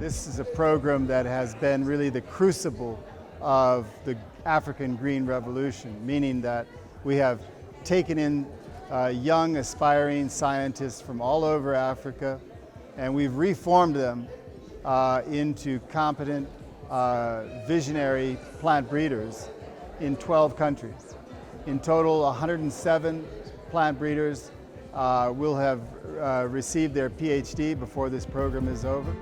This is a program that has been really the crucible of the African Green Revolution, meaning that we have taken in young aspiring scientists from all over Africa, and we've reformed them into competent, visionary plant breeders in 12 countries. In total, 107 plant breeders will have received their PhD before this program is over.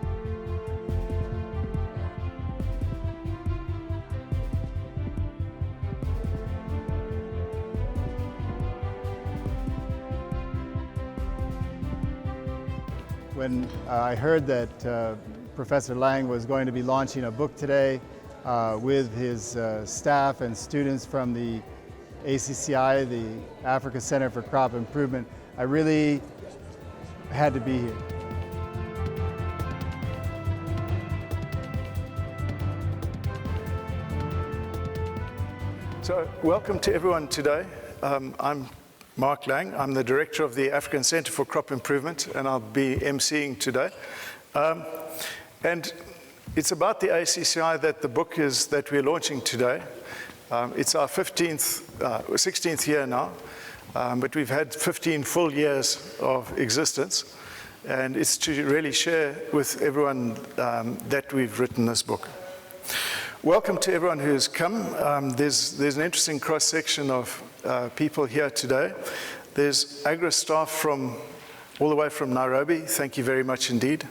When I heard that Professor Laing was going to be launching a book today with his staff and students from the ACCI, the Africa Center for Crop Improvement, I really had to be here. So, welcome to everyone today. I'm Mark Laing. I'm the director of the African Center for Crop Improvement, and I'll be emceeing today. And it's about the ACCI that the book is that we're launching today. It's our 16th year now, but we've had 15 full years of existence, and it's to really share with everyone that we've written this book. Welcome to everyone who's come. There's an interesting cross-section of people here today. There's Agri staff all the way from Nairobi. Thank you very much indeed.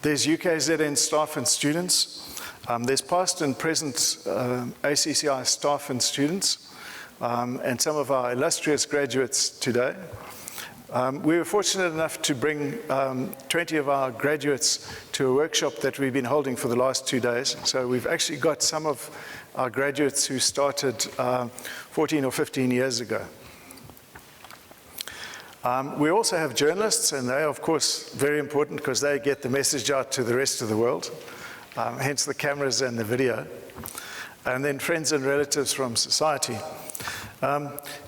There's UKZN staff and students. There's past and present ACCI staff and students, and some of our illustrious graduates today. We were fortunate enough to bring 20 of our graduates to a workshop that we've been holding for the last 2 days. So we've actually got some of our graduates who started 14 or 15 years ago. We also have journalists, and they're of course very important because they get the message out to the rest of the world, hence the cameras and the video. And then friends and relatives from society.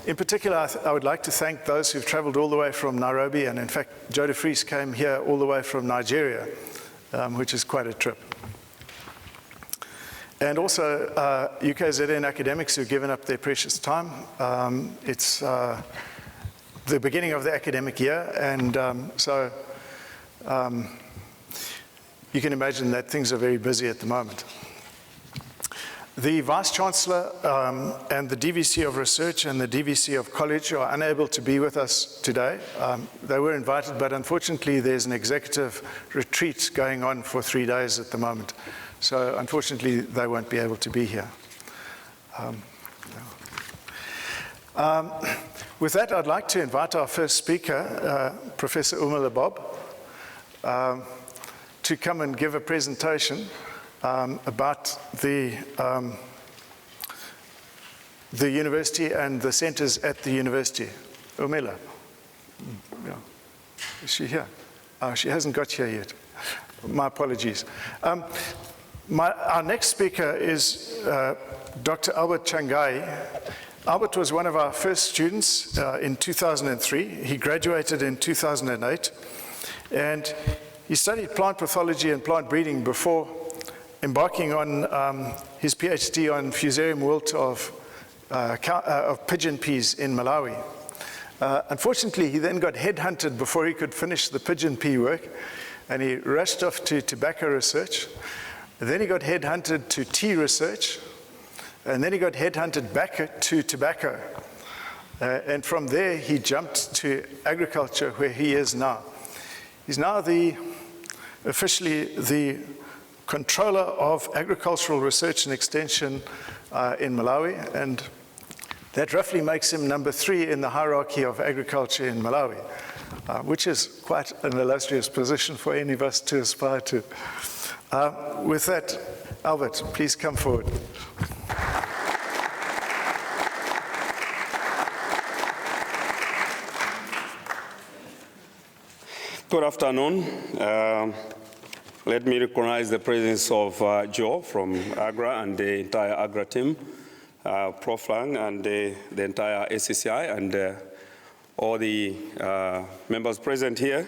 In particular, I would like to thank those who've traveled all the way from Nairobi, and in fact, Joe de Vries came here all the way from Nigeria, which is quite a trip. And also UKZN academics who've given up their precious time. It's the beginning of the academic year, and so you can imagine that things are very busy at the moment. The Vice-Chancellor and the DVC of Research and the DVC of College are unable to be with us today. They were invited, but unfortunately there's an executive retreat going on for 3 days at the moment. So unfortunately they won't be able to be here. With that, I'd like to invite our first speaker, Professor Umar to come and give a presentation about the university and the centers at the university. Umela. Yeah. Is she here? She hasn't got here yet. My apologies. Our next speaker is Dr. Albert Changai. Albert was one of our first students in 2003. He graduated in 2008, and he studied plant pathology and plant breeding before embarking on his PhD on Fusarium wilt of pigeon peas in Malawi. Unfortunately, he then got headhunted before he could finish the pigeon pea work, and he rushed off to tobacco research. And then he got headhunted to tea research, and then he got headhunted back to tobacco. And from there, he jumped to agriculture, where he is now. He's now officially the controller of agricultural research and extension in Malawi, and that roughly makes him number 3 in the hierarchy of agriculture in Malawi, which is quite an illustrious position for any of us to aspire to. With that, Albert, please come forward. Good afternoon. Let me recognize the presence of Joe from AGRA and the entire AGRA team, Prof. Laing and the entire ACCI, and all the members present here.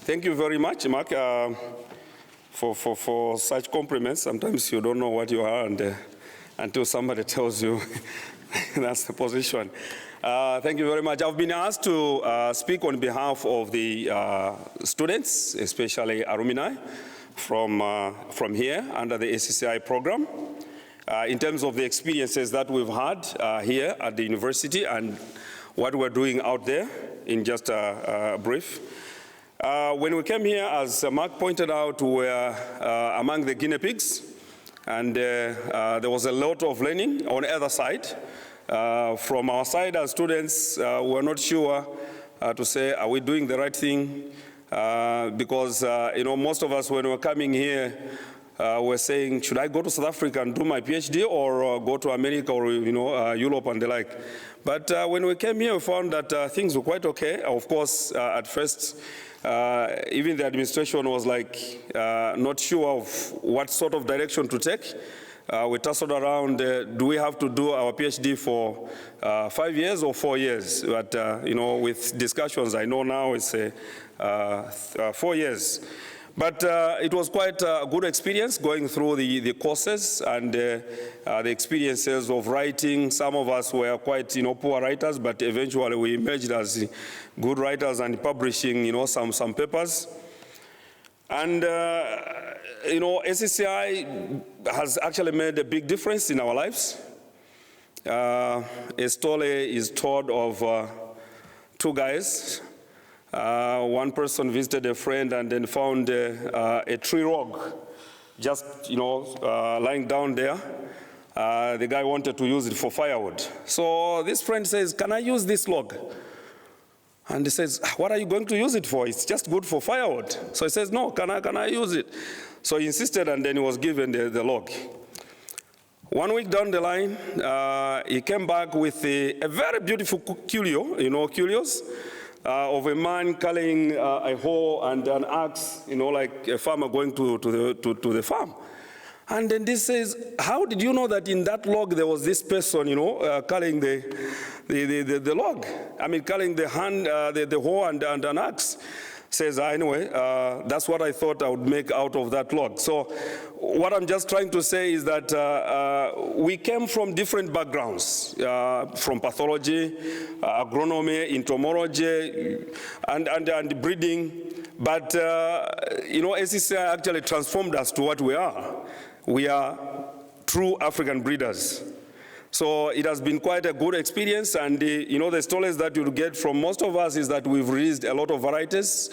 Thank you very much, Mark, for such compliments. Sometimes you don't know what you are until somebody tells you that's the position. Thank you very much. I've been asked to speak on behalf of the students, especially alumni from here under the ACCI program, in terms of the experiences that we've had here at the university and what we're doing out there in just a brief. When we came here, as Mark pointed out, we were among the guinea pigs, and there was a lot of learning on the other side. From our side as students, we're not sure to say, are we doing the right thing? Because most of us, when we're coming here, we're saying, should I go to South Africa and do my PhD, or go to America or Europe and the like? But when we came here, we found that things were quite okay. Of course, at first, even the administration was like not sure of what sort of direction to take. We tussled around, do we have to do our PhD for 5 years or 4 years? But, with discussions, I know now it's 4 years. But it was quite a good experience going through the courses and the experiences of writing. Some of us were quite, poor writers, but eventually we emerged as good writers and publishing, some papers. And, ACCI has actually made a big difference in our lives. A story is told of 2 guys. One person visited a friend and then found a tree log just, lying down there. The guy wanted to use it for firewood. So this friend says, can I use this log? And he says, what are you going to use it for? It's just good for firewood. So he says, no, can I use it? So he insisted, and then he was given the log. 1 week down the line, he came back with a very beautiful curio, curios, of a man carrying a hoe and an axe, like a farmer going to the farm. And then this says, how did you know that in that log there was this person, carrying the log? I mean, carrying the hoe and an axe. Says, anyway, that's what I thought I would make out of that log. So what I'm just trying to say is that we came from different backgrounds, from pathology, agronomy, entomology, and breeding. But, ACCI actually transformed us to what we are. We are true African breeders. So it has been quite a good experience, and the stories that you'll get from most of us is that we've released a lot of varieties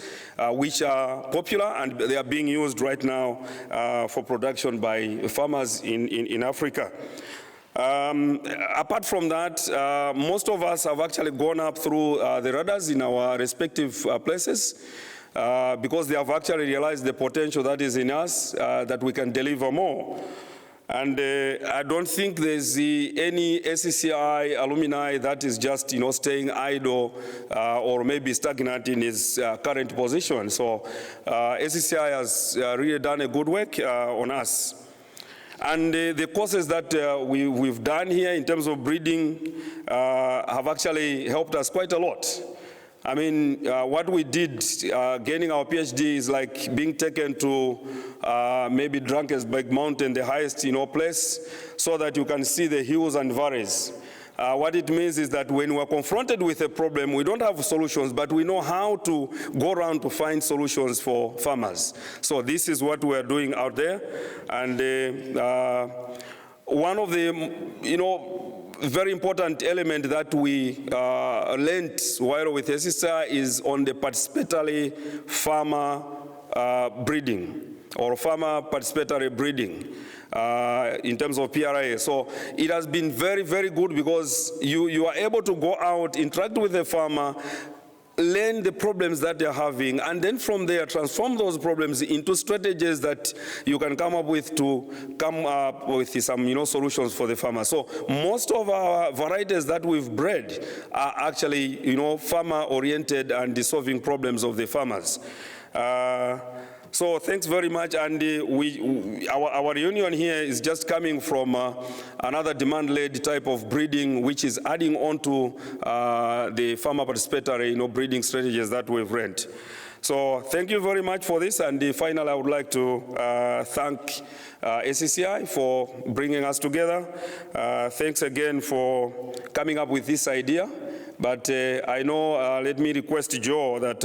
which are popular, and they are being used right now for production by farmers in Africa. Apart from that, most of us have actually gone up through the radars in our respective places because they have actually realized the potential that is in us, that we can deliver more. And I don't think there's any ACCI alumni that is just, staying idle or maybe stagnant in his current position. So ACCI has really done a good work on us. And the courses that we've done here in terms of breeding have actually helped us quite a lot. I mean, what we did gaining our PhD is like being taken to maybe Drakensberg Mountain, the highest place, so that you can see the hills and valleys. What it means is that when we're confronted with a problem, we don't have solutions, but we know how to go around to find solutions for farmers. So this is what we're doing out there. And one of the, very important element that we learned while with ACCI is on the participatory farmer breeding, or farmer participatory breeding in terms of PRA. So it has been very, very good because you are able to go out, interact with the farmer, learn the problems that they're having, and then from there transform those problems into strategies that you can come up with to come up with some solutions for the farmer. So most of our varieties that we've bred are actually farmer oriented and solving problems of the farmers. So thanks very much, and our union here is just coming from another demand-led type of breeding, which is adding on to the farmer participatory breeding strategies that we've rent. So thank you very much for this. And finally, I would like to thank ACCI for bringing us together. Thanks again for coming up with this idea. But I know, let me request Joe that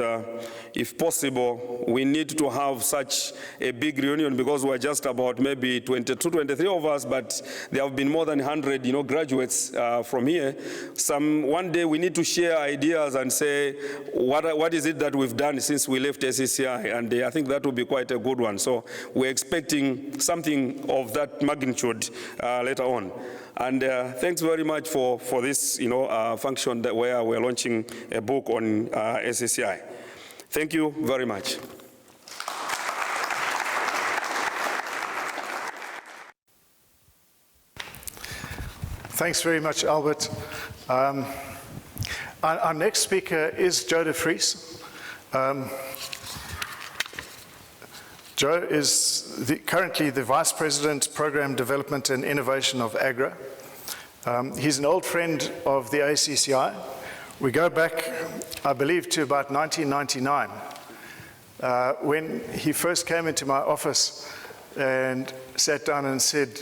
if possible, we need to have such a big reunion, because we're just about maybe 22, 23 of us, but there have been more than 100, graduates from here. One day we need to share ideas and say, what is it that we've done since we left ACCI? And I think that will be quite a good one. So we're expecting something of that magnitude later on. And thanks very much for this, function where we're launching a book on ACCI. Thank you very much. Thanks very much, Albert. Our next speaker is Joe de Vries. Joe is currently the Vice President, Program Development and Innovation of AGRA. He's an old friend of the ACCI. We go back, I believe, to about 1999, when he first came into my office and sat down and said,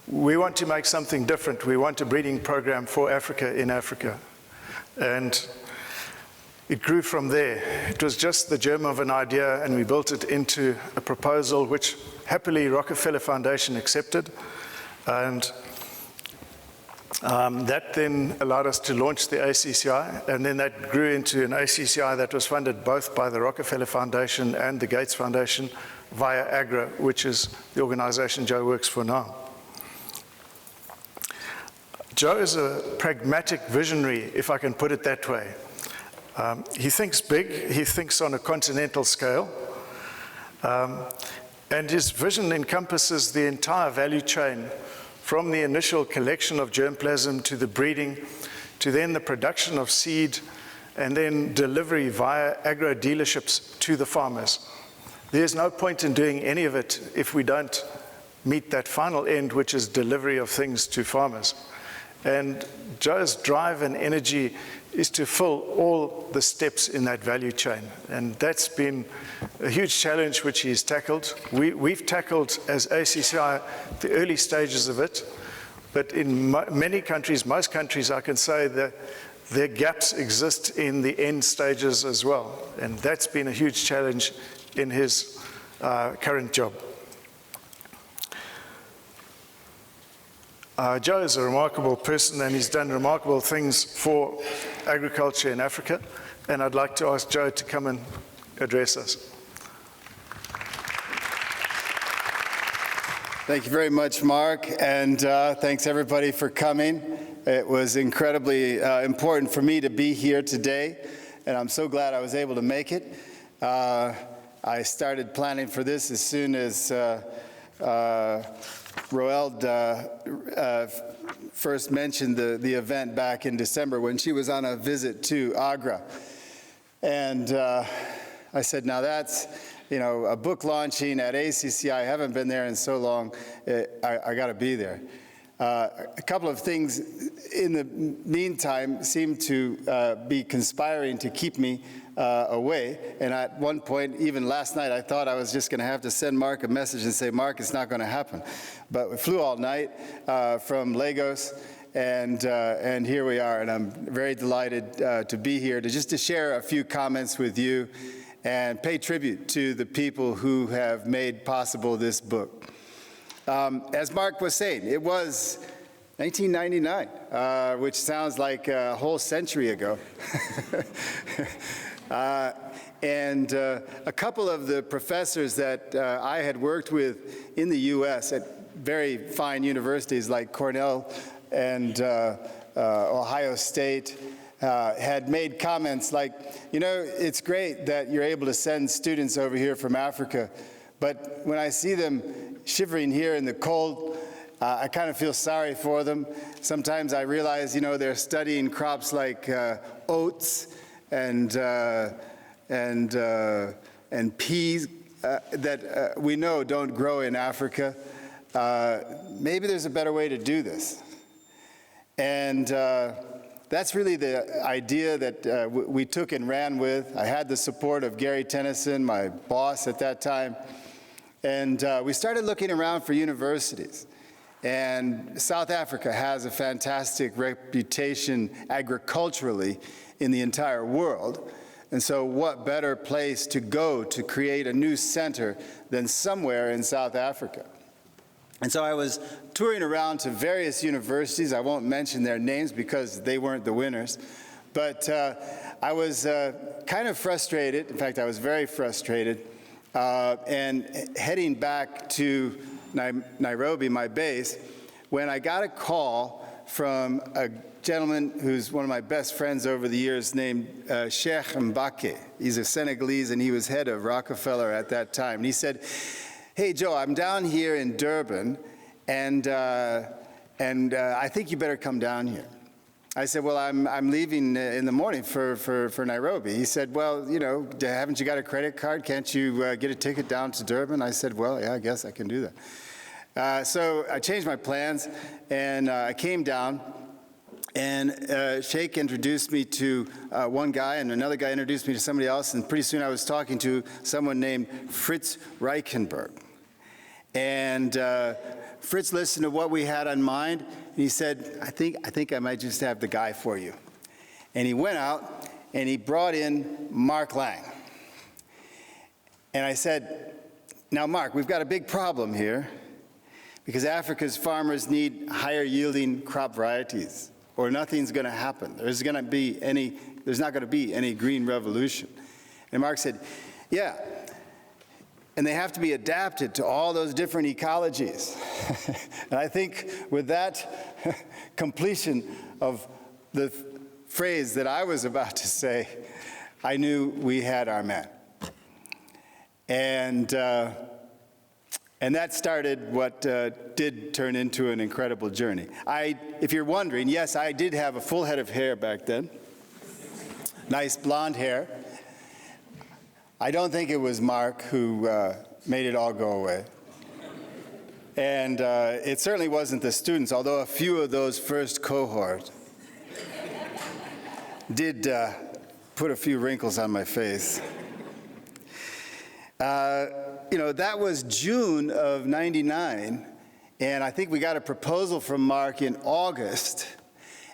we want to make something different. We want a breeding program for Africa in Africa. And it grew from there. It was just the germ of an idea, and we built it into a proposal which happily Rockefeller Foundation accepted. And that then allowed us to launch the ACCI, and then that grew into an ACCI that was funded both by the Rockefeller Foundation and the Gates Foundation via AGRA, which is the organization Joe works for now. Joe is a pragmatic visionary, if I can put it that way. He thinks big, he thinks on a continental scale, and his vision encompasses the entire value chain, from the initial collection of germplasm to the breeding, to then the production of seed, and then delivery via agro dealerships to the farmers. There's no point in doing any of it if we don't meet that final end, which is delivery of things to farmers. And Joe's drive and energy is to fill all the steps in that value chain. And that's been a huge challenge which he's tackled. We've tackled, as ACCI, the early stages of it. But in many countries, most countries, I can say that their gaps exist in the end stages as well. And that's been a huge challenge in his current job. Joe is a remarkable person, and he's done remarkable things for agriculture in Africa. And I'd like to ask Joe to come and address us. Thank you very much, Mark, and thanks everybody for coming. It was incredibly important for me to be here today, and I'm so glad I was able to make it. I started planning for this as soon as Roald first mentioned the event back in December when she was on a visit to Agra. And I said, now that's, a book launching at ACCI. I haven't been there in so long. I got to be there. A couple of things in the meantime seem to be conspiring to keep me away. And at one point, even last night, I thought I was just going to have to send Mark a message and say, Mark, it's not going to happen. But we flew all night from Lagos, and here we are. And I'm very delighted to be here to share a few comments with you and pay tribute to the people who have made possible this book. As Mark was saying, it was 1999, which sounds like a whole century ago. And a couple of the professors that I had worked with in the US at very fine universities like Cornell and Ohio State had made comments like, it's great that you're able to send students over here from Africa, but when I see them shivering here in the cold, I kind of feel sorry for them. Sometimes I realize, they're studying crops like oats and peas that we know don't grow in Africa. Maybe there's a better way to do this. And that's really the idea that we took and ran with. I had the support of Gary Tennyson, my boss at that time, and we started looking around for universities. And South Africa has a fantastic reputation agriculturally in the entire world. And so what better place to go to create a new center than somewhere in South Africa? And so I was touring around to various universities. I won't mention their names because they weren't the winners. But I was kind of frustrated. In fact, I was very frustrated. And heading back to Nairobi, my base, when I got a call from a gentleman who's one of my best friends over the years named Sheikh Mbake. He's a Senegalese, and he was head of Rockefeller at that time. And he said, "Hey, Joe, I'm down here in Durban, and I think you better come down here." I said, "Well, I'm leaving in the morning for Nairobi." He said, "Well, you know, haven't you got a credit card? Can't you get a ticket down to Durban?" I said, "Well, yeah, I guess I can do that." So I changed my plans, and I came down, and Sheikh introduced me to one guy, and another guy introduced me to somebody else, and pretty soon I was talking to someone named Fritz Reichenberg. And Fritz listened to what we had on mind, and he said, I think I might just have the guy for you. And he went out, and he brought in Mark Laing. And I said, "Now, Mark, we've got a big problem here, because Africa's farmers need higher yielding crop varieties, or nothing's going to happen. There's not going to be any green revolution." And Mark said, "Yeah, and they have to be adapted to all those different ecologies." And I think with that completion of the phrase that I was about to say, I knew we had our man. And that started what did turn into an incredible journey. If you're wondering, yes, I did have a full head of hair back then. Nice blonde hair. I don't think it was Mark who made it all go away. And it certainly wasn't the students, although a few of those first cohort did put a few wrinkles on my face. You know, that was June of '99, and I think we got a proposal from Mark in August,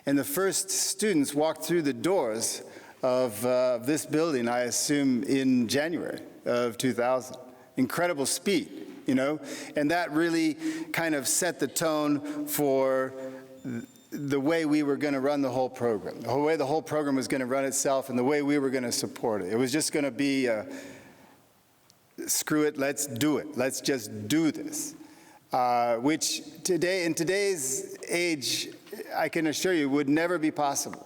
and the first students walked through the doors of this building, I assume, in January of 2000. Incredible speed, you know, and that really kind of set the tone for the way we were going to run the whole program, the way the whole program was going to run itself, and the way we were going to support it. It was just going to be screw it, let's do it. Let's just do this. Which today, in today's age, I can assure you, would never be possible.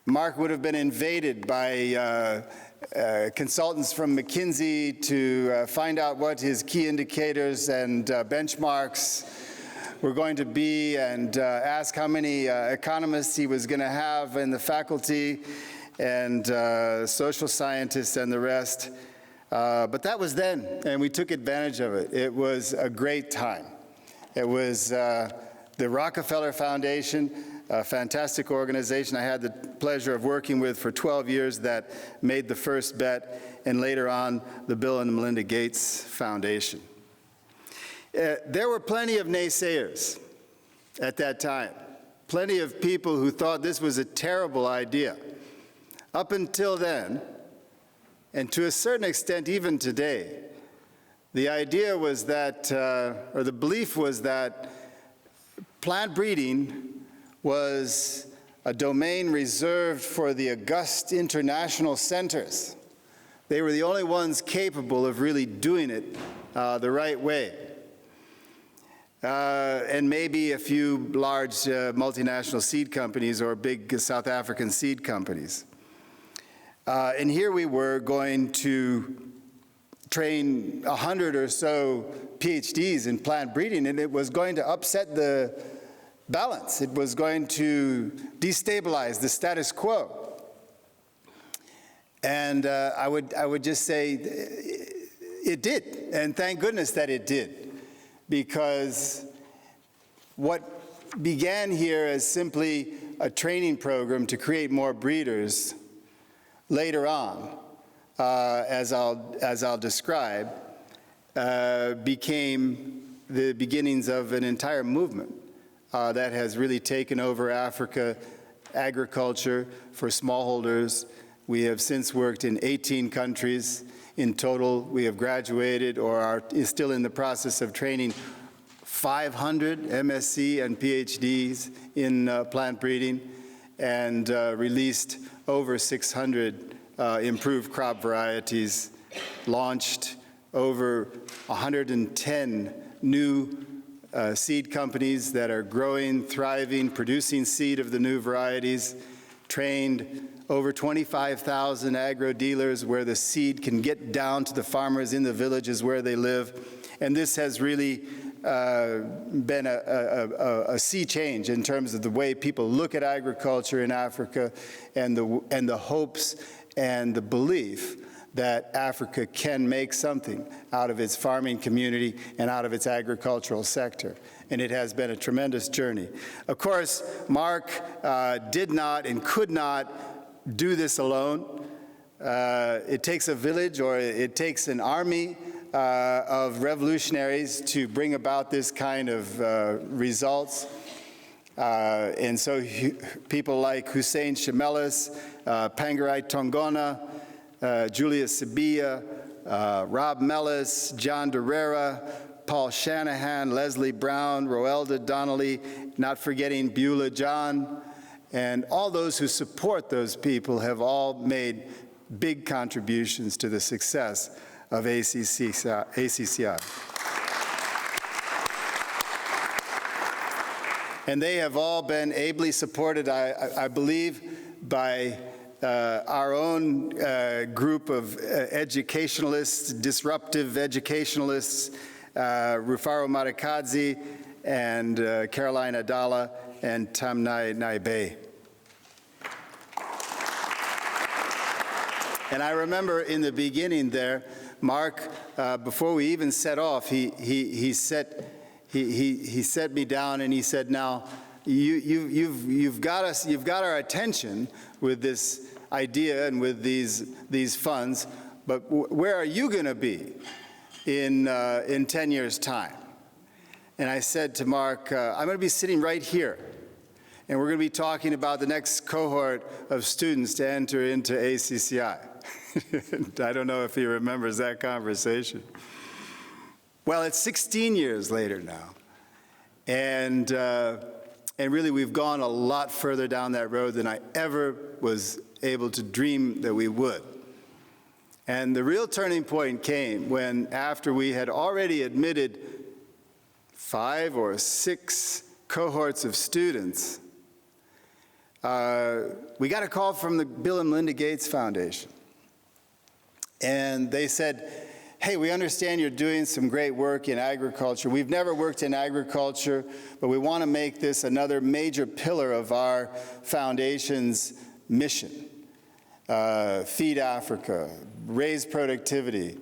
Mark would have been invaded by consultants from McKinsey to find out what his key indicators and benchmarks were going to be, and ask how many economists he was going to have in the faculty, and social scientists and the rest. But that was then, and we took advantage of it. It was a great time. It was the Rockefeller Foundation, a fantastic organization I had the pleasure of working with for 12 years, that made the first bet, and later on, the Bill and Melinda Gates Foundation. There were plenty of naysayers at that time, plenty of people who thought this was a terrible idea. Up until then, and to a certain extent even today, the idea was that, or the belief was that plant breeding was a domain reserved for the august international centers. They were the only ones capable of really doing it the right way. And maybe a few large multinational seed companies or big South African seed companies. And here we were going to train 100 or so PhDs in plant breeding, and it was going to upset the balance. It was going to destabilize the status quo. And I would just say it did, and thank goodness that it did, because what began here as simply a training program to create more breeders later on, as I'll describe, became the beginnings of an entire movement that has really taken over Africa agriculture for smallholders. We have since worked in 18 countries. In total, we have graduated or are still in the process of training 500 MSc and PhDs in plant breeding, and released over 600 improved crop varieties, launched over 110 new seed companies that are growing, thriving, producing seed of the new varieties, trained over 25,000 agro dealers where the seed can get down to the farmers in the villages where they live. And this has really been a sea change in terms of the way people look at agriculture in Africa, and the hopes and the belief that Africa can make something out of its farming community and out of its agricultural sector. And it has been a tremendous journey. Of course, Mark did not and could not do this alone. It takes a village, or it takes an army of revolutionaries to bring about this kind of results. And so people like Hussein Shimelis, Pangarai Tongona, Julius Sabia, Rob Mellis, John Derrera, Paul Shanahan, Leslie Brown, Roelda Donnelly, not forgetting Beulah John, and all those who support those people have all made big contributions to the success of ACCI. And they have all been ably supported, I believe, by our own group of educationalists, disruptive educationalists, Rufaro Marikadzi and Caroline Adala and Tamnai Naibe. And I remember in the beginning there, Mark, before we even set off, he set me down and he said, "Now, you've got our attention with this idea and with these funds, but where are you going to be in 10 years' time?" And I said to Mark, "I'm going to be sitting right here, and we're going to be talking about the next cohort of students to enter into ACCI." I don't know if he remembers that conversation. Well, it's 16 years later now, and really we've gone a lot further down that road than I ever was able to dream that we would. And the real turning point came when, after we had already admitted 5 or 6 cohorts of students, we got a call from the Bill and Melinda Gates Foundation. And they said, "Hey, we understand you're doing some great work in agriculture. We've never worked in agriculture, but we want to make this another major pillar of our foundation's mission. Feed Africa, raise productivity."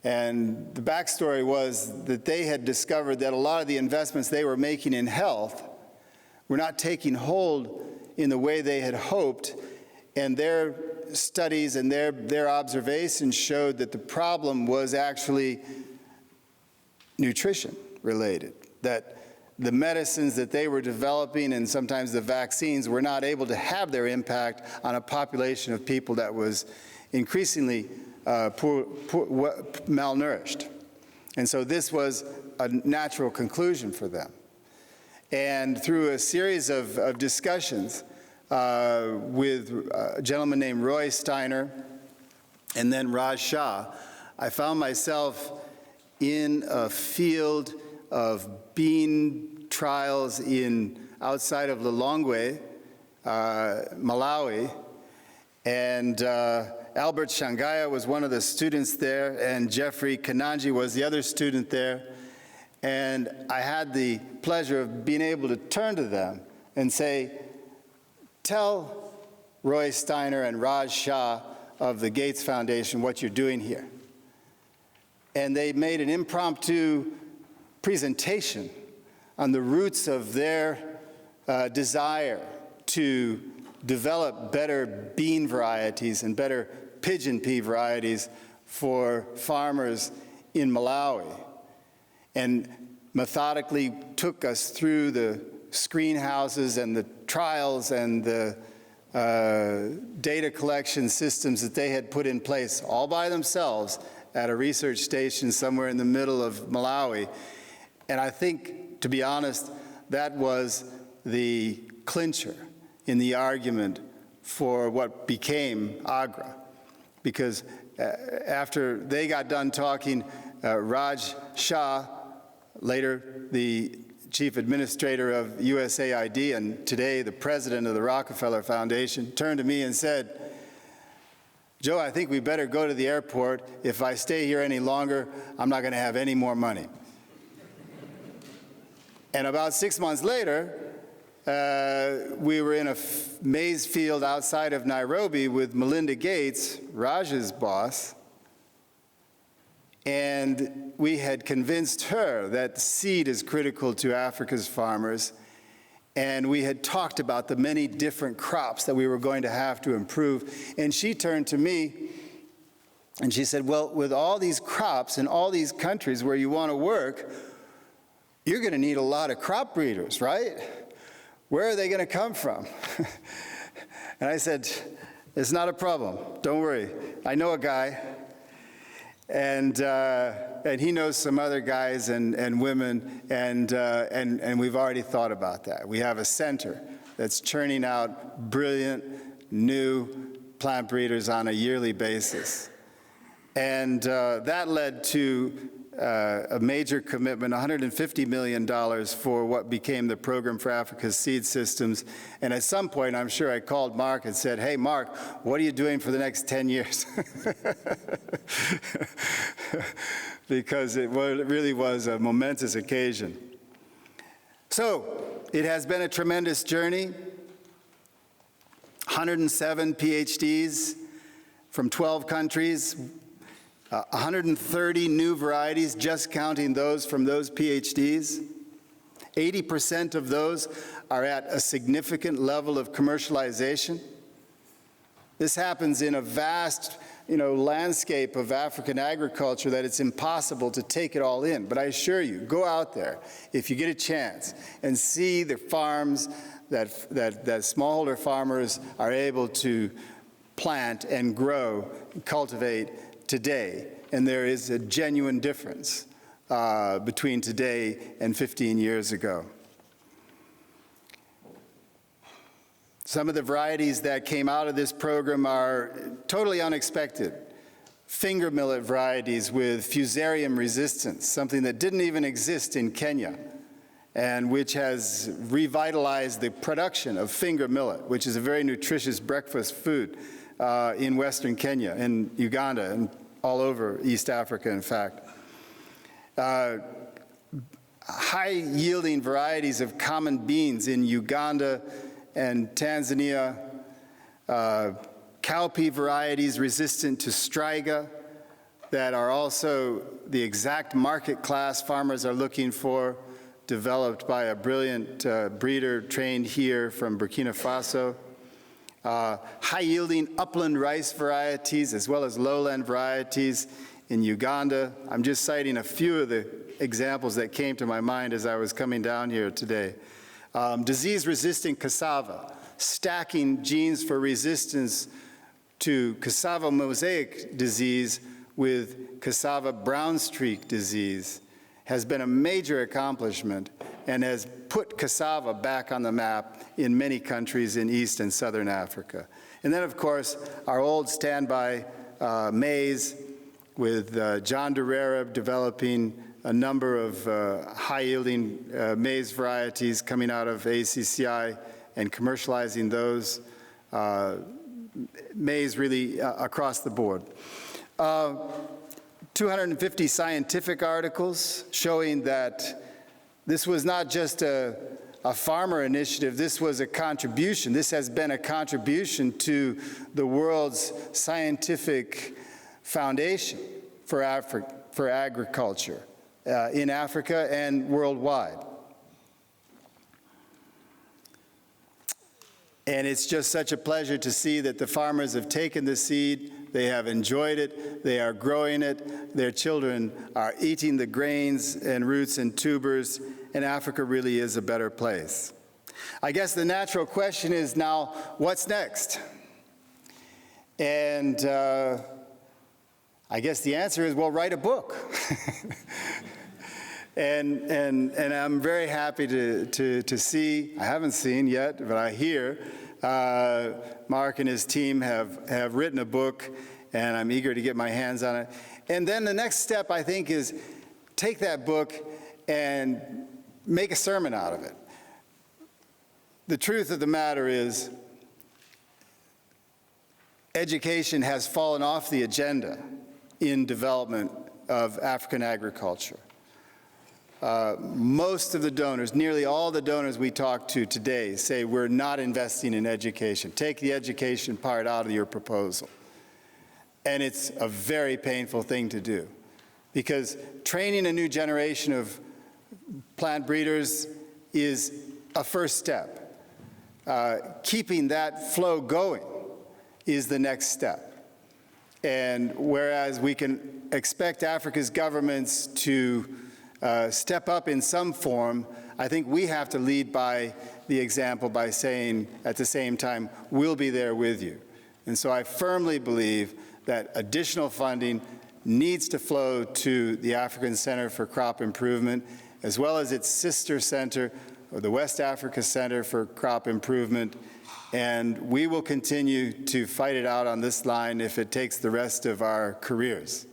And the backstory was that they had discovered that a lot of the investments they were making in health were not taking hold in the way they had hoped, and their studies and their observations showed that the problem was actually nutrition related, that the medicines that they were developing and sometimes the vaccines were not able to have their impact on a population of people that was increasingly malnourished. And so this was a natural conclusion for them. And through a series of discussions with a gentleman named Roy Steiner and then Raj Shah, I found myself in a field of bean trials outside of Lilongwe, Malawi, and Albert Shangaya was one of the students there, and Jeffrey Kananji was the other student there. And I had the pleasure of being able to turn to them and say, "Tell Roy Steiner and Raj Shah of the Gates Foundation what you're doing here." And they made an impromptu presentation on the roots of their desire to develop better bean varieties and better pigeon pea varieties for farmers in Malawi, and methodically took us through the screen houses and the trials and the data collection systems that they had put in place all by themselves at a research station somewhere in the middle of Malawi. And I think, to be honest, that was the clincher in the argument for what became AGRA. Because after they got done talking, Raj Shah, later the chief administrator of USAID and today the president of the Rockefeller Foundation, turned to me and said, "Joe, I think we better go to the airport. If I stay here any longer, I'm not going to have any more money." And about 6 months later, we were in a maize field outside of Nairobi with Melinda Gates, Raj's boss, and we had convinced her that seed is critical to Africa's farmers, and we had talked about the many different crops that we were going to have to improve. And she turned to me and she said, "Well, with all these crops in all these countries where you want to work, you're going to need a lot of crop breeders, right? Where are they going to come from?" And I said, "It's not a problem. Don't worry. I know a guy, and he knows some other guys and women, and we've already thought about that. We have a center that's churning out brilliant new plant breeders on a yearly basis." And that led to a major commitment, $150 million for what became the Program for Africa's Seed Systems. And at some point, I'm sure I called Mark and said, "Hey, Mark, what are you doing for the next 10 years? Because it really was a momentous occasion. So it has been a tremendous journey. 107 PhDs from 12 countries, 130 new varieties, just counting those from those PhDs. 80% of those are at a significant level of commercialization. This happens in a vast, landscape of African agriculture that it's impossible to take it all in. But I assure you, go out there if you get a chance and see the farms that smallholder farmers are able to plant and grow, and cultivate today, and there is a genuine difference between today and 15 years ago. Some of the varieties that came out of this program are totally unexpected. Finger millet varieties with fusarium resistance, something that didn't even exist in Kenya, and which has revitalized the production of finger millet, which is a very nutritious breakfast food in Western Kenya, in Uganda, and all over East Africa, in fact. High-yielding varieties of common beans in Uganda and Tanzania. Cowpea varieties resistant to striga that are also the exact market class farmers are looking for, developed by a brilliant breeder trained here from Burkina Faso. High-yielding upland rice varieties as well as lowland varieties in Uganda. I'm just citing a few of the examples that came to my mind as I was coming down here today. Disease-resistant cassava, stacking genes for resistance to cassava mosaic disease with cassava brown streak disease has been a major accomplishment and has put cassava back on the map in many countries in East and Southern Africa. And then, of course, our old standby maize with John Derrera developing a number of high-yielding maize varieties coming out of ACCI and commercializing those. Maize really across the board. 250 scientific articles showing that this was not just a farmer initiative, this was a contribution. This has been a contribution to the world's scientific foundation for agriculture in Africa and worldwide. And it's just such a pleasure to see that the farmers have taken the seed, they have enjoyed it, they are growing it, their children are eating the grains and roots and tubers, and Africa really is a better place. I guess the natural question is now, what's next? And I guess the answer is, well, write a book. And I'm very happy to see, I haven't seen yet, but I hear Mark and his team have written a book, and I'm eager to get my hands on it. And then the next step, I think, is take that book and make a sermon out of it. The truth of the matter is, education has fallen off the agenda in development of African agriculture. Most of the donors, nearly all the donors we talk to today, say we're not investing in education. Take the education part out of your proposal. And it's a very painful thing to do, because training a new generation of plant breeders is a first step. Keeping that flow going is the next step. And whereas we can expect Africa's governments to step up in some form, I think we have to lead by the example by saying at the same time, we'll be there with you. And so I firmly believe that additional funding needs to flow to the African Center for Crop Improvement, as well as its sister center, or the West Africa Center for Crop Improvement. And we will continue to fight it out on this line if it takes the rest of our careers.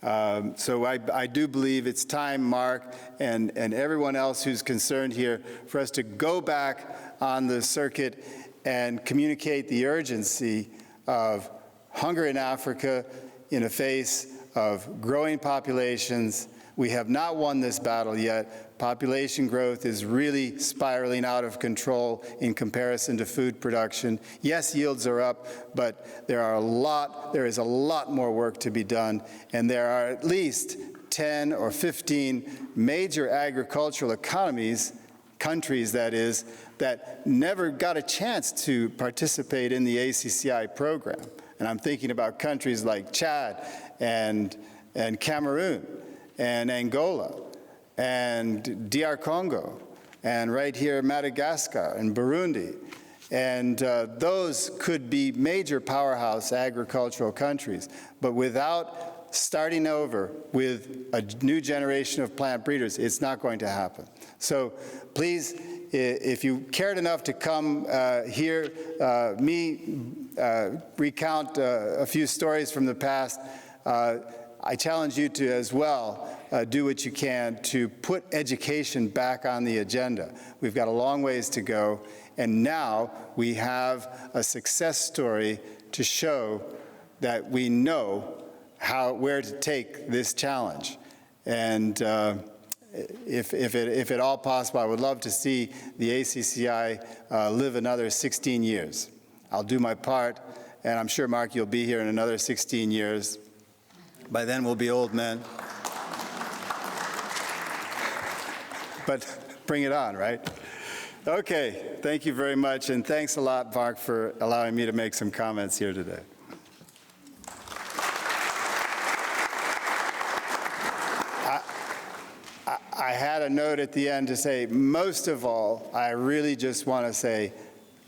So I do believe it's time, Mark, and everyone else who's concerned here, for us to go back on the circuit and communicate the urgency of hunger in Africa in the face of growing populations. We have not won this battle yet. Population growth is really spiraling out of control in comparison to food production. Yes, yields are up, but there is a lot more work to be done, and there are at least 10 or 15 major agricultural economies, countries that is, that never got a chance to participate in the ACCI program. And I'm thinking about countries like Chad and Cameroon and Angola and DR Congo, and right here Madagascar and Burundi. And those could be major powerhouse agricultural countries. But without starting over with a new generation of plant breeders, it's not going to happen. So please, if you cared enough to come hear me recount a few stories from the past, I challenge you to as well do what you can to put education back on the agenda. We've got a long ways to go, and now we have a success story to show that we know where to take this challenge. And if at all possible, I would love to see the ACCI live another 16 years. I'll do my part, and I'm sure, Mark, you'll be here in another 16 years. By then, we'll be old men. But bring it on, right? Okay, thank you very much, and thanks a lot, Mark, for allowing me to make some comments here today. I had a note at the end to say, most of all, I really just want to say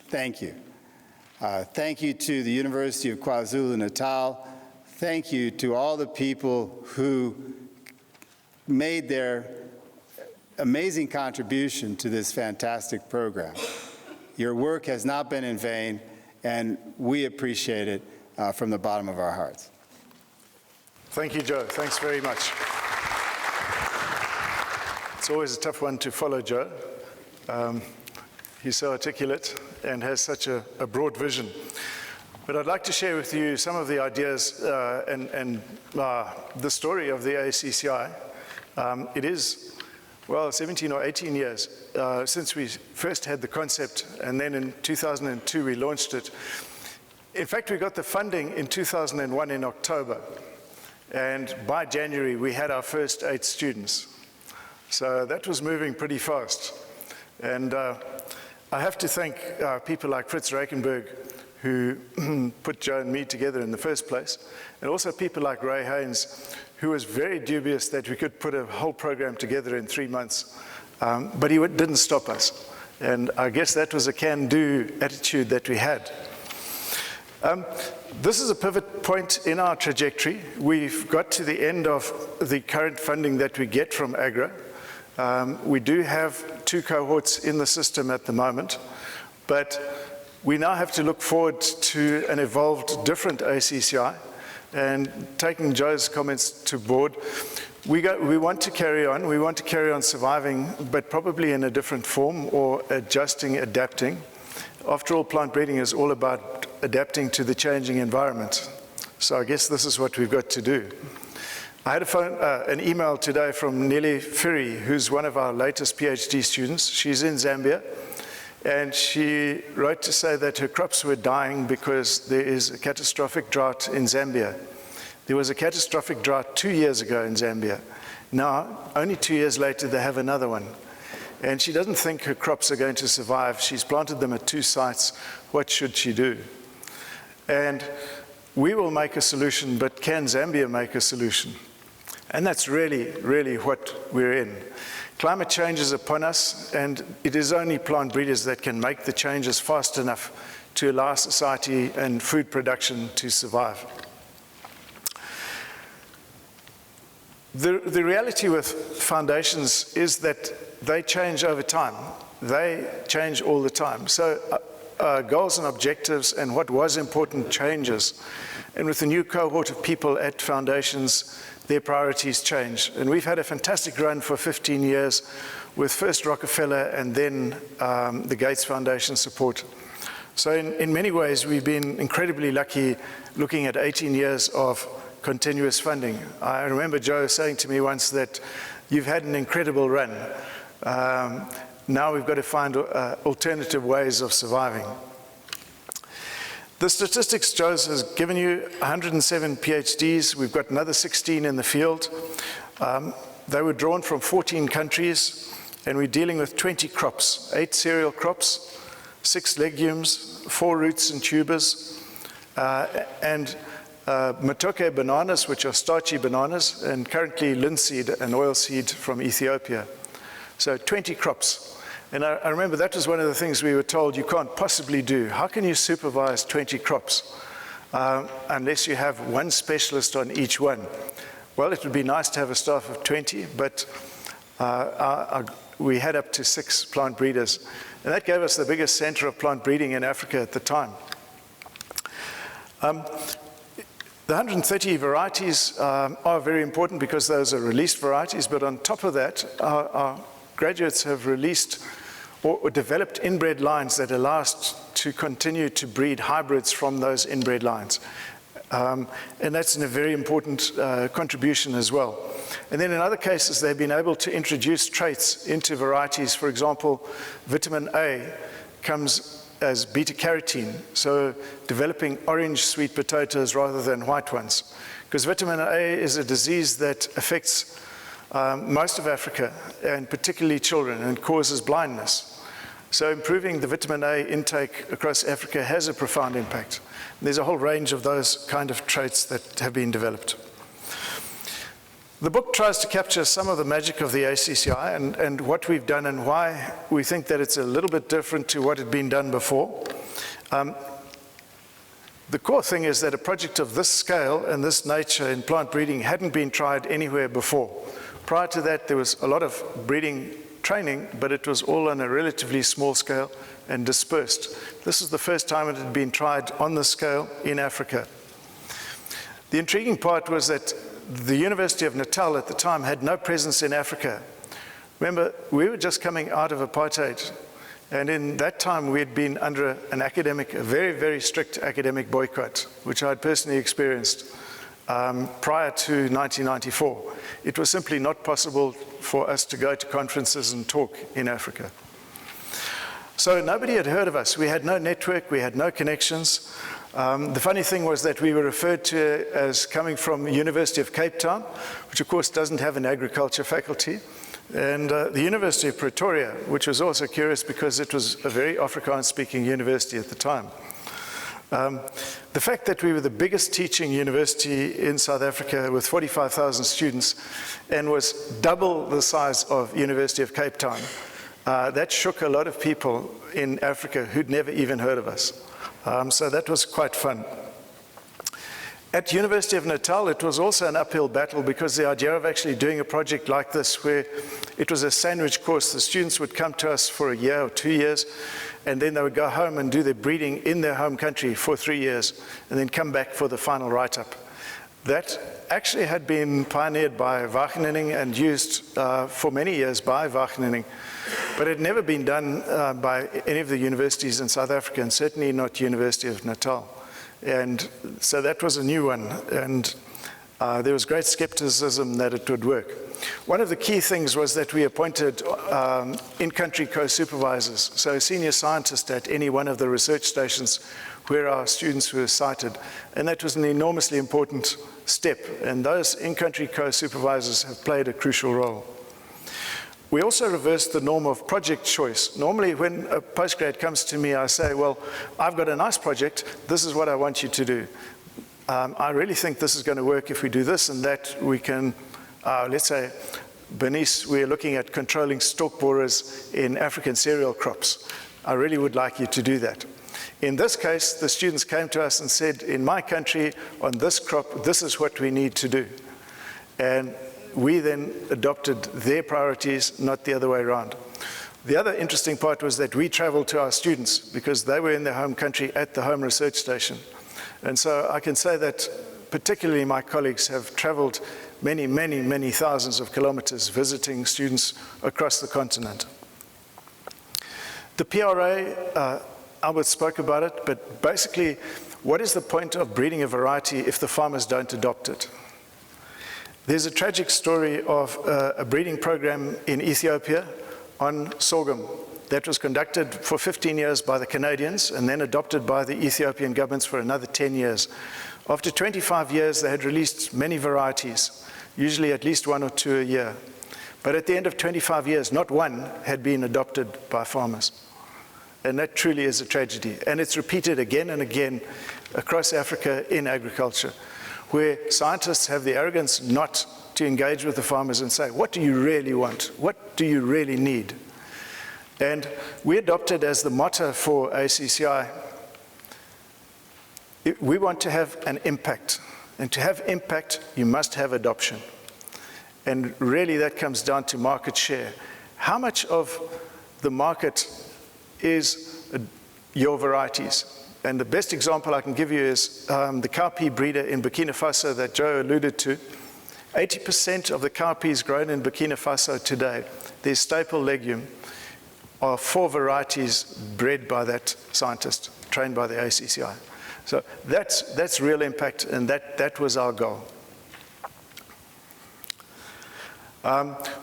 thank you. Thank you to the University of KwaZulu-Natal. Thank you to all the people who made their amazing contribution to this fantastic program. Your work has not been in vain, and we appreciate it from the bottom of our hearts. Thank you, Joe. Thanks very much. It's always a tough one to follow Joe. He's so articulate and has such a broad vision. But I'd like to share with you some of the ideas and the story of the ACCI. It is, well, 17 or 18 years since we first had the concept, and then in 2002 we launched it. In fact, we got the funding in 2001 in October, and by January we had our first 8 students. So that was moving pretty fast. And I have to thank people like Fritz Reichenberg, who put Joe and me together in the first place, and also people like Ray Haynes, who was very dubious that we could put a whole program together in 3 months, but he didn't stop us. And I guess that was a can-do attitude that we had. This is a pivot point in our trajectory. We've got to the end of the current funding that we get from AGRA. We do have 2 cohorts in the system at the moment, but we now have to look forward to an evolved, different ACCI. And taking Joe's comments to board, we want to carry on. We want to carry on surviving, but probably in a different form or adjusting, adapting. After all, plant breeding is all about adapting to the changing environment. So I guess this is what we've got to do. I had an email today from Nelly Firi, who's one of our latest PhD students. She's in Zambia, and she wrote to say that her crops were dying because there is a catastrophic drought in Zambia. There was a catastrophic drought 2 years ago in Zambia. Now, only 2 years later, they have another one. And she doesn't think her crops are going to survive. She's planted them at 2 sites. What should she do? And we will make a solution, but can Zambia make a solution? And that's really, really what we're in. Climate change is upon us, and it is only plant breeders that can make the changes fast enough to allow society and food production to survive. The reality with foundations is that they change over time. They change all the time. So goals and objectives and what was important changes. And with the new cohort of people at foundations, their priorities change. And we've had a fantastic run for 15 years with first Rockefeller and then the Gates Foundation support. So in many ways, we've been incredibly lucky looking at 18 years of continuous funding. I remember Joe saying to me once that you've had an incredible run. Now we've got to find alternative ways of surviving. The statistics Joe has given you 107 PhDs. We've got another 16 in the field. They were drawn from 14 countries, and we're dealing with 20 crops, 8 cereal crops, 6 legumes, 4 roots and tubers, and matoke bananas, which are starchy bananas, and currently linseed and oilseed from Ethiopia. So 20 crops. And I remember that was one of the things we were told you can't possibly do. How can you supervise 20 crops unless you have one specialist on each one? Well, it would be nice to have a staff of 20, but we had up to 6 plant breeders. And that gave us the biggest center of plant breeding in Africa at the time. The 130 varieties are very important because those are released varieties, but on top of that, our graduates have released or developed inbred lines that allow us to continue to breed hybrids from those inbred lines. And that's a very important contribution as well. And then in other cases, they've been able to introduce traits into varieties. For example, vitamin A comes as beta-carotene, so developing orange sweet potatoes rather than white ones. Because vitamin A is a disease that affects most of Africa, and particularly children, and causes blindness. So improving the vitamin A intake across Africa has a profound impact. And there's a whole range of those kind of traits that have been developed. The book tries to capture some of the magic of the ACCI and what we've done and why we think that it's a little bit different to what had been done before. The core thing is that a project of this scale and this nature in plant breeding hadn't been tried anywhere before. Prior to that, there was a lot of breeding training, but it was all on a relatively small scale and dispersed. This is the first time it had been tried on this scale in Africa. The intriguing part was that the University of Natal at the time had no presence in Africa. Remember, we were just coming out of apartheid, and in that time we had been under a very, very strict academic boycott, which I had personally experienced prior to 1994. It was simply not possible for us to go to conferences and talk in Africa. So nobody had heard of us. We had no network, we had no connections. The funny thing was that we were referred to as coming from the University of Cape Town, which of course doesn't have an agriculture faculty. And the University of Pretoria, which was also curious because it was a very Afrikaans-speaking university at the time. The fact that we were the biggest teaching university in South Africa with 45,000 students and was double the size of University of Cape Town, that shook a lot of people in Africa who'd never even heard of us. So that was quite fun. At University of Natal, it was also an uphill battle because the idea of actually doing a project like this where it was a sandwich course, the students would come to us for a year or 2 years, and then they would go home and do their breeding in their home country for 3 years, and then come back for the final write-up. That actually had been pioneered by Wageningen and used for many years by Wageningen, but it had never been done by any of the universities in South Africa, and certainly not University of Natal. And so that was a new one, and there was great skepticism that it would work. One of the key things was that we appointed in-country co-supervisors, so a senior scientist at any one of the research stations where our students were sited, and that was an enormously important step, and those in-country co-supervisors have played a crucial role. We also reversed the norm of project choice. Normally, when a postgrad comes to me, I say, well, I've got a nice project. This is what I want you to do. I really think this is going to work if we do this and that. We can, let's say, Bernice, we're looking at controlling stalk borers in African cereal crops. I really would like you to do that. In this case, the students came to us and said, in my country, on this crop, this is what we need to do. And we then adopted their priorities, not the other way around. The other interesting part was that we traveled to our students because they were in their home country at the home research station. And so I can say that particularly my colleagues have traveled many, many, many thousands of kilometers visiting students across the continent. The PRA, Albert spoke about it, but basically, what is the point of breeding a variety if the farmers don't adopt it? There's a tragic story of a breeding program in Ethiopia on sorghum that was conducted for 15 years by the Canadians and then adopted by the Ethiopian governments for another 10 years. After 25 years, they had released many varieties, usually at least 1 or 2 a year. But at the end of 25 years, not one had been adopted by farmers. And that truly is a tragedy. And it's repeated again and again across Africa in agriculture, where scientists have the arrogance not to engage with the farmers and say, what do you really want? What do you really need? And we adopted as the motto for ACCI, we want to have an impact. And to have impact, you must have adoption. And really that comes down to market share. How much of the market is your varieties? And the best example I can give you is the cowpea breeder in Burkina Faso that Joe alluded to. 80% of the cowpeas grown in Burkina Faso today, their staple legume, are 4 varieties bred by that scientist, trained by the ACCI. So that's real impact, and that was our goal.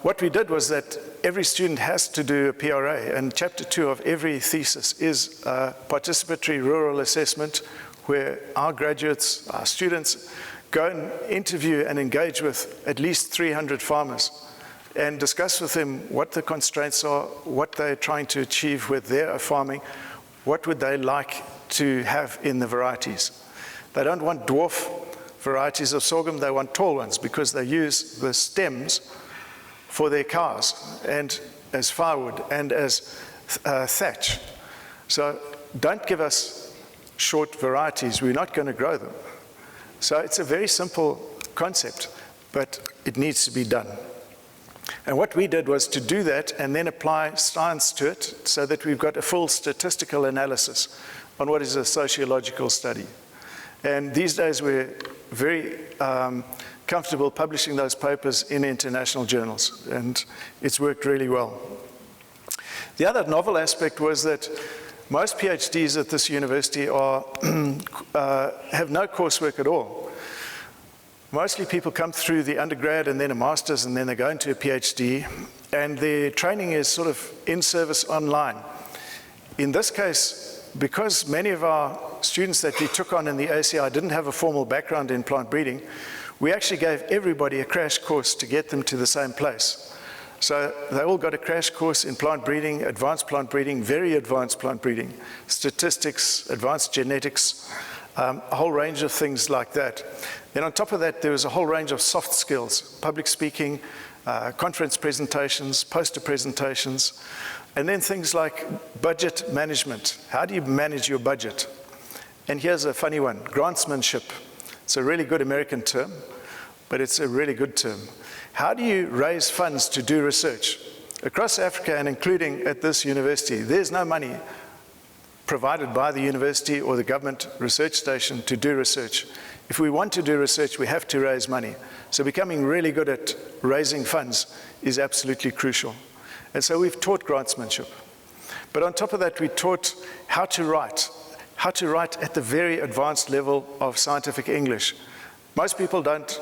What we did was that every student has to do a PRA, and chapter 2 of every thesis is a participatory rural assessment where our graduates, our students, go and interview and engage with at least 300 farmers and discuss with them what the constraints are, what they're trying to achieve with their farming, what would they like to have in the varieties. They don't want dwarf varieties of sorghum, they want tall ones because they use the stems for their cows and as firewood and as thatch. So don't give us short varieties, we're not going to grow them. So it's a very simple concept, but it needs to be done. And what we did was to do that and then apply science to it so that we've got a full statistical analysis on what is a sociological study. And these days we're very comfortable publishing those papers in international journals, and it's worked really well. The other novel aspect was that most PhDs at this university have no coursework at all. Mostly people come through the undergrad and then a master's and then they go into a PhD, and their training is sort of in-service online. In this case, because many of our students that we took on in the ACCI didn't have a formal background in plant breeding, we actually gave everybody a crash course to get them to the same place. So they all got a crash course in plant breeding, advanced plant breeding, very advanced plant breeding, statistics, advanced genetics, a whole range of things like that. Then on top of that, there was a whole range of soft skills, public speaking, conference presentations, poster presentations, and then things like budget management. How do you manage your budget? And here's a funny one, grantsmanship. It's a really good American term, but it's a really good term. How do you raise funds to do research? Across Africa and including at this university, there's no money provided by the university or the government research station to do research. If we want to do research, we have to raise money. So becoming really good at raising funds is absolutely crucial. And so we've taught grantsmanship. But on top of that, we taught how to write at the very advanced level of scientific English. Most people don't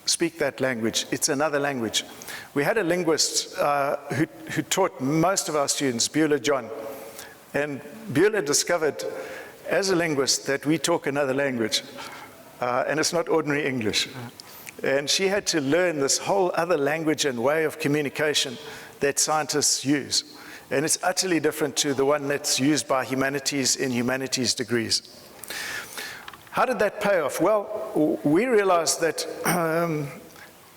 speak that language. It's another language. We had a linguist who taught most of our students, Beulah John. And Beulah discovered as a linguist that we talk another language. And it's not ordinary English. And she had to learn this whole other language and way of communication that scientists use. And it's utterly different to the one that's used by humanities in humanities degrees. How did that pay off? Well, we realized that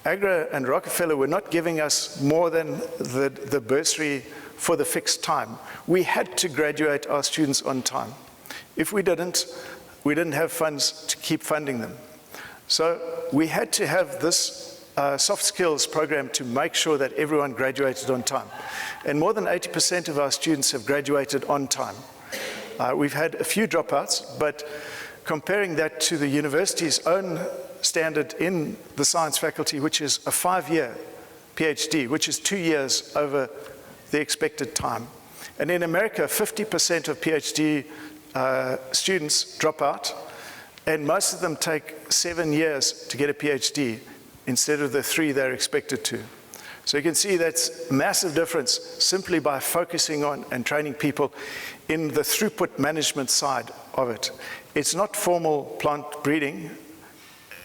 AGRA and Rockefeller were not giving us more than the bursary for the fixed time. We had to graduate our students on time. If we didn't have funds to keep funding them. So we had to have this soft skills program to make sure that everyone graduated on time. And more than 80% of our students have graduated on time. We've had a few dropouts, but comparing that to the university's own standard in the science faculty, which is a 5-year PhD, which is 2 years over the expected time. And in America, 50% of PhD students drop out, and most of them take 7 years to get a PhD instead of the 3 they're expected to. So you can see that's a massive difference simply by focusing on and training people in the throughput management side of it. It's not formal plant breeding,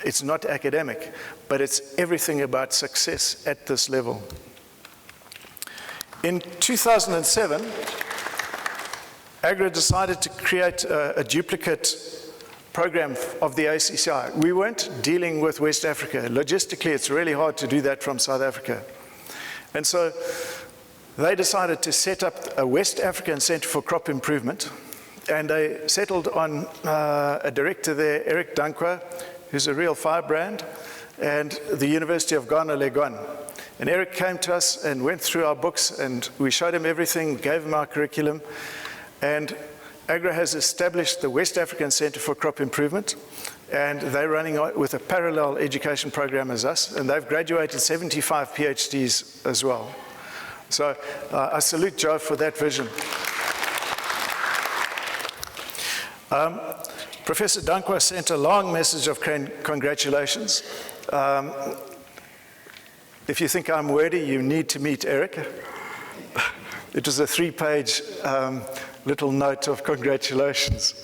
it's not academic, but it's everything about success at this level. In 2007, AGRA decided to create a duplicate program of the ACCI. We weren't dealing with West Africa. Logistically, it's really hard to do that from South Africa. And so they decided to set up a West African Center for Crop Improvement, and they settled on a director there, Eric Dankwa, who's a real firebrand, and the University of Ghana, Legon. And Eric came to us and went through our books, and we showed him everything, gave him our curriculum, and AGRA has established the West African Center for Crop Improvement, and they're running with a parallel education program as us, and they've graduated 75 PhDs as well. So I salute Joe for that vision. Professor Dankwa sent a long message of congratulations. If you think I'm wordy, you need to meet Eric. It was a 3-page little note of congratulations.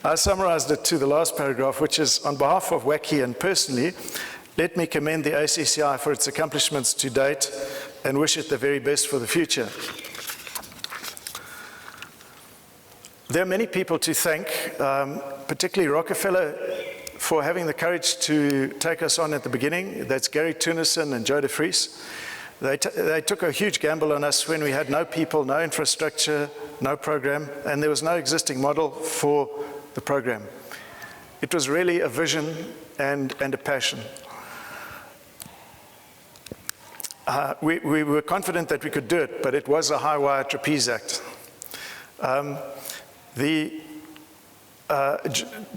I summarized it to the last paragraph, which is, on behalf of WACI and personally, let me commend the ACCI for its accomplishments to date and wish it the very best for the future. There are many people to thank, particularly Rockefeller, for having the courage to take us on at the beginning. That's Gary Tunison and Joe de Vries. They took a huge gamble on us when we had no people, no infrastructure, no program, and there was no existing model for the program. It was really a vision and a passion. We were confident that we could do it, but it was a high-wire trapeze act.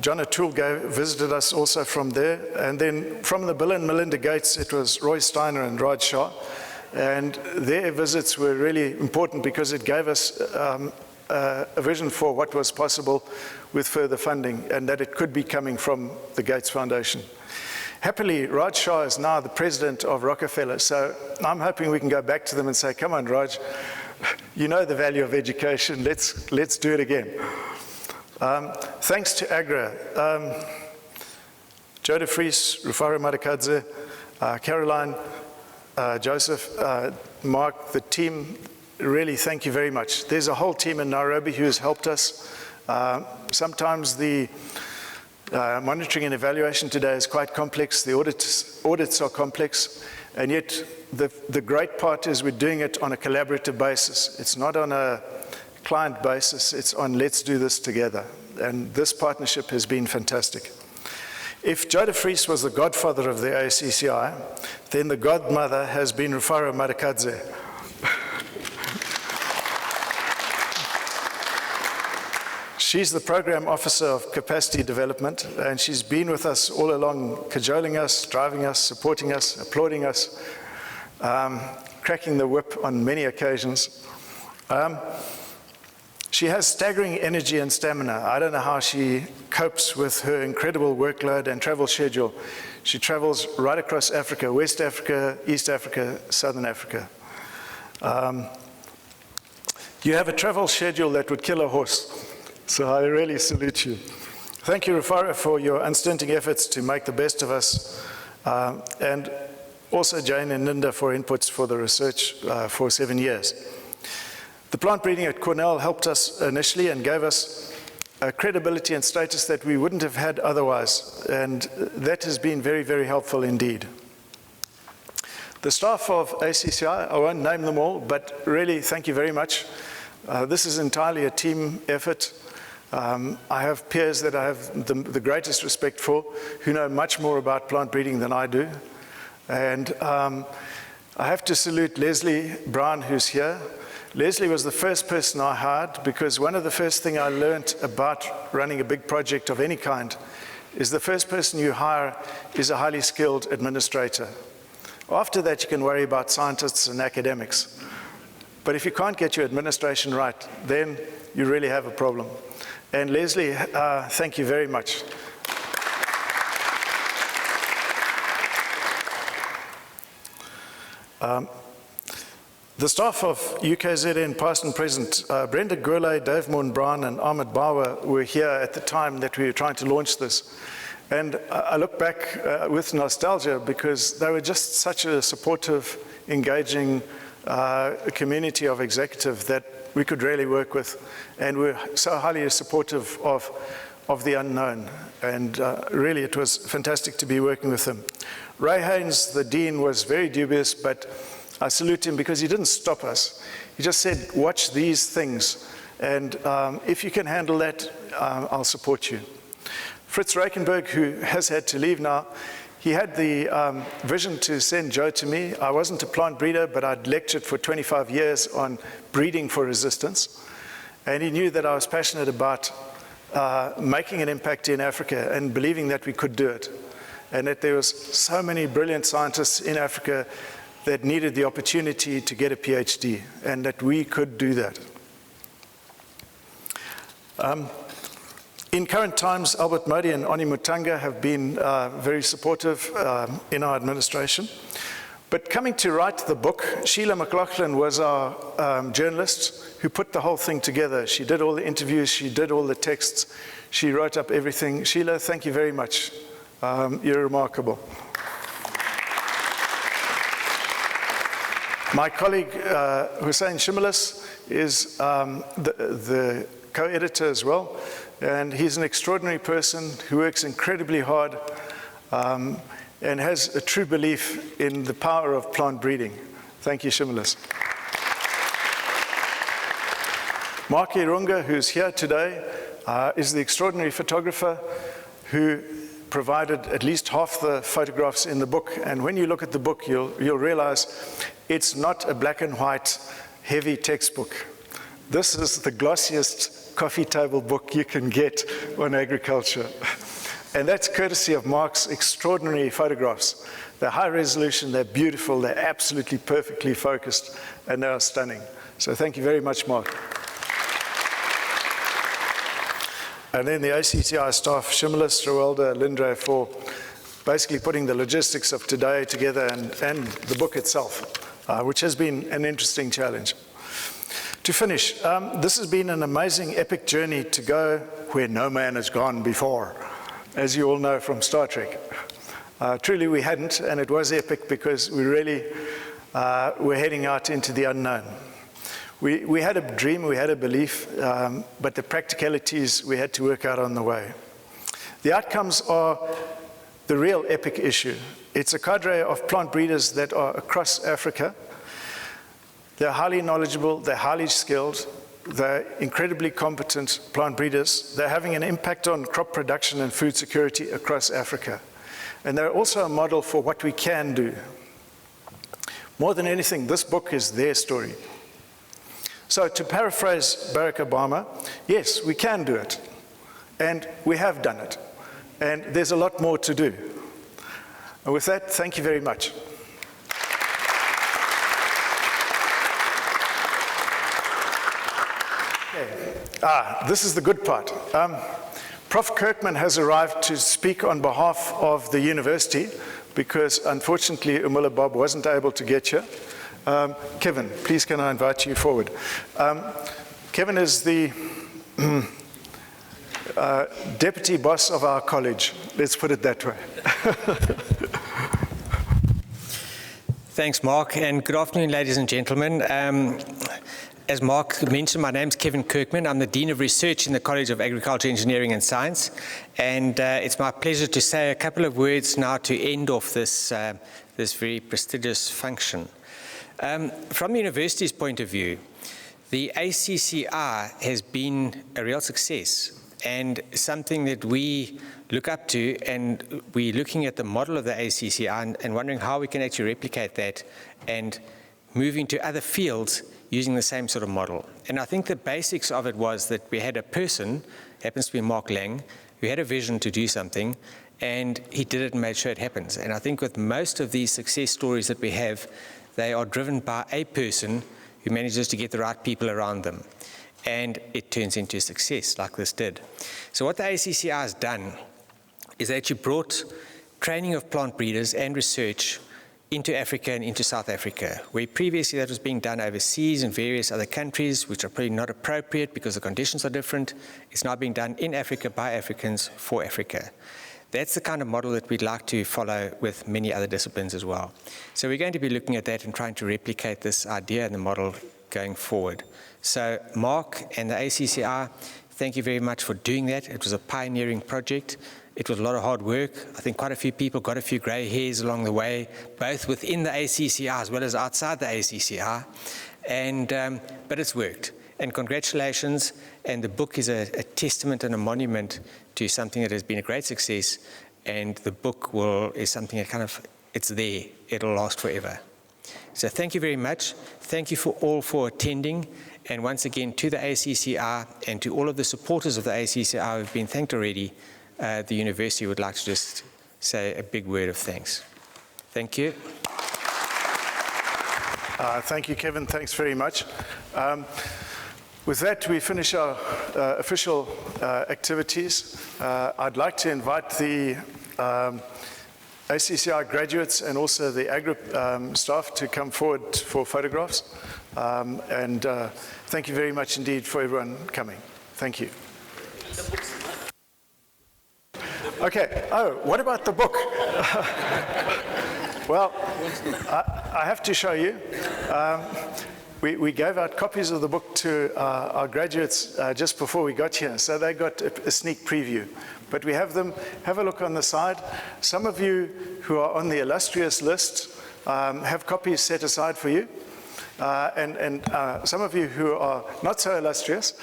John O'Toole visited us also from there, and then from the Bill and Melinda Gates, it was Roy Steiner and Raj Shah, and their visits were really important because it gave us a vision for what was possible with further funding, and that it could be coming from the Gates Foundation. Happily, Raj Shah is now the president of Rockefeller, so I'm hoping we can go back to them and say, come on, Raj, you know the value of education, let's do it again. Thanks to AGRA, Joe de Vries, Rufaro Madakadze, Caroline, Joseph, Mark, the team, really thank you very much. There's a whole team in Nairobi who has helped us. Sometimes the monitoring and evaluation today is quite complex. The audits are complex, and yet the great part is we're doing it on a collaborative basis. It's not on a client basis, it's on let's do this together. And this partnership has been fantastic. If Joe de Vries was the godfather of the ACCI, then the godmother has been Rufaro Madakadze. She's the program officer of capacity development, and she's been with us all along, cajoling us, driving us, supporting us, applauding us, cracking the whip on many occasions. She has staggering energy and stamina. I don't know how she copes with her incredible workload and travel schedule. She travels right across Africa, West Africa, East Africa, Southern Africa. You have a travel schedule that would kill a horse, so I really salute you. Thank you, Rufaro, for your unstinting efforts to make the best of us, and also Jane and Linda for inputs for the research for 7 years. The plant breeding at Cornell helped us initially and gave us credibility and status that we wouldn't have had otherwise, and that has been very, very helpful indeed. The staff of ACCI, I won't name them all, but really thank you very much. This is entirely a team effort. I have peers that I have the greatest respect for who know much more about plant breeding than I do. And I have to salute Leslie Brown, who's here. Leslie was the first person I hired because one of the first things I learned about running a big project of any kind is the first person you hire is a highly skilled administrator. After that, you can worry about scientists and academics. But if you can't get your administration right, then you really have a problem. And Leslie, thank you very much. The staff of UKZN, past and present, Brenda Gurley, Dave Moon-Brown, and Ahmed Bawa were here at the time that we were trying to launch this. And I look back with nostalgia because they were just such a supportive, engaging community of executive that we could really work with. And we're so highly supportive of the unknown. And really, it was fantastic to be working with them. Ray Haynes, the dean, was very dubious, but I salute him because he didn't stop us. He just said, watch these things, and if you can handle that, I'll support you. Fritz Reichenberg, who has had to leave now, he had the vision to send Joe to me. I wasn't a plant breeder, but I'd lectured for 25 years on breeding for resistance, and he knew that I was passionate about making an impact in Africa and believing that we could do it, and that there was so many brilliant scientists in Africa that needed the opportunity to get a PhD, and that we could do that. In current times, Albert Modi and Oni Mutanga have been very supportive in our administration. But coming to write the book, Shelagh McLoughlin was our journalist who put the whole thing together. She did all the interviews, she did all the texts, she wrote up everything. Shelagh, thank you very much. You're remarkable. My colleague, Hussein Shimelis, is the co-editor as well, and he's an extraordinary person who works incredibly hard and has a true belief in the power of plant breeding. Thank you, Shimelis. Mark Irunga, who's here today, is the extraordinary photographer who provided at least half the photographs in the book. And when you look at the book, you'll realize it's not a black and white, heavy textbook. This is the glossiest coffee table book you can get on agriculture. And that's courtesy of Mark's extraordinary photographs. They're high resolution, they're beautiful, they're absolutely perfectly focused, and they are stunning. So thank you very much, Mark. And then the ACCI staff, Shimelis, Rowelda, Lindre, for basically putting the logistics of today together and the book itself, which has been an interesting challenge. To finish, this has been an amazing, epic journey to go where no man has gone before, as you all know from Star Trek. Truly we hadn't, and it was epic because we really were heading out into the unknown. We had a dream, we had a belief, but the practicalities we had to work out on the way. The outcomes are the real epic issue. It's a cadre of plant breeders that are across Africa. They're highly knowledgeable, they're highly skilled, they're incredibly competent plant breeders. They're having an impact on crop production and food security across Africa. And they're also a model for what we can do. More than anything, this book is their story. So to paraphrase Barack Obama, yes, we can do it. And we have done it. And there's a lot more to do. And with that, thank you very much. Okay. This is the good part. Prof. Kirkman has arrived to speak on behalf of the university because unfortunately Umula Bob wasn't able to get here. Kevin, please can I invite you forward. Kevin is the deputy boss of our college, let's put it that way. Thanks, Mark, and good afternoon, ladies and gentlemen. As Mark mentioned, my name's Kevin Kirkman. I'm the Dean of Research in the College of Agriculture, Engineering and Science, and it's my pleasure to say a couple of words now to end off this, this very prestigious function. From the university's point of view, the ACCI has been a real success and something that we look up to, and we're looking at the model of the ACCI and wondering how we can actually replicate that and move into other fields using the same sort of model. And I think the basics of it was that we had a person, happens to be Mark Laing, who had a vision to do something, and he did it and made sure it happens. And I think with most of these success stories that we have, they are driven by a person who manages to get the right people around them. And it turns into success, like this did. So what the ACCI has done is they actually brought training of plant breeders and research into Africa and into South Africa, where previously that was being done overseas in various other countries, which are probably not appropriate because the conditions are different. It's now being done in Africa by Africans for Africa. That's the kind of model that we'd like to follow with many other disciplines as well. So we're going to be looking at that and trying to replicate this idea and the model going forward. So Mark and the ACCI, thank you very much for doing that. It was a pioneering project. It was a lot of hard work. I think quite a few people got a few grey hairs along the way, both within the ACCI as well as outside the ACCI. But it's worked. And congratulations. And the book is a testament and a monument to something that has been a great success. And the book is something that it's there. It'll last forever. So thank you very much. Thank you all for attending. And once again, to the ACCI and to all of the supporters of the ACCI who've been thanked already, the university would like to just say a big word of thanks. Thank you. Thank you, Kevin. Thanks very much. With that, we finish our official activities. I'd like to invite the ACCI graduates and also the Agri staff to come forward for photographs. Thank you very much indeed for everyone coming. Thank you. Okay, what about the book? Well, I have to show you. We gave out copies of the book to our graduates just before we got here, so they got a sneak preview. But we have them, have a look on the side. Some of you who are on the illustrious list have copies set aside for you. And some of you who are not so illustrious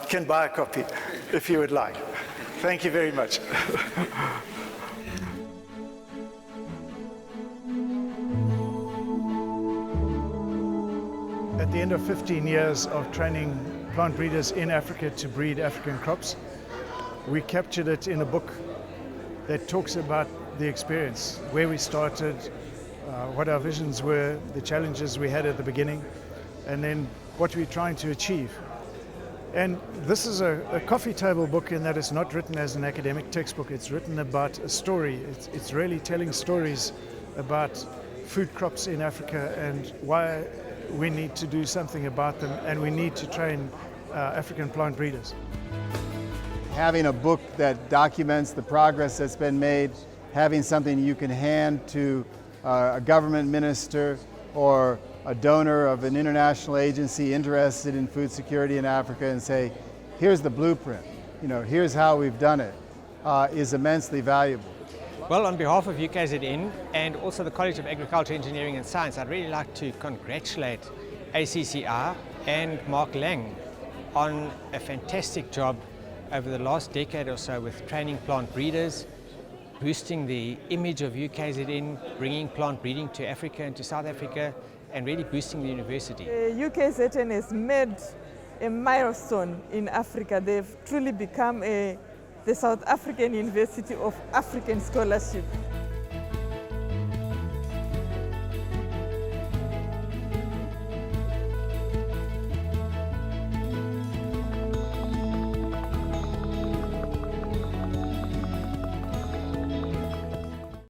can buy a copy if you would like. Thank you very much. At the end of 15 years of training plant breeders in Africa to breed African crops, we captured it in a book that talks about the experience, where we started, what our visions were, the challenges we had at the beginning, and then what we're trying to achieve. And this is a coffee table book in that it's not written as an academic textbook. It's written about a story. It's really telling stories about food crops in Africa and why we need to do something about them, and we need to train African plant breeders. Having a book that documents the progress that's been made having something you can hand to a government minister or a donor of an international agency interested in food security in Africa and say, here's the blueprint, here's how we've done it, is immensely valuable. Well, on behalf of UKZN and also the College of Agriculture, Engineering and Science, I'd really like to congratulate ACCI and Mark Laing on a fantastic job over the last decade or so with training plant breeders, boosting the image of UKZN, bringing plant breeding to Africa and to South Africa, and really boosting the university. UKZN has made a milestone in Africa. They've truly become the South African University of African Scholarship.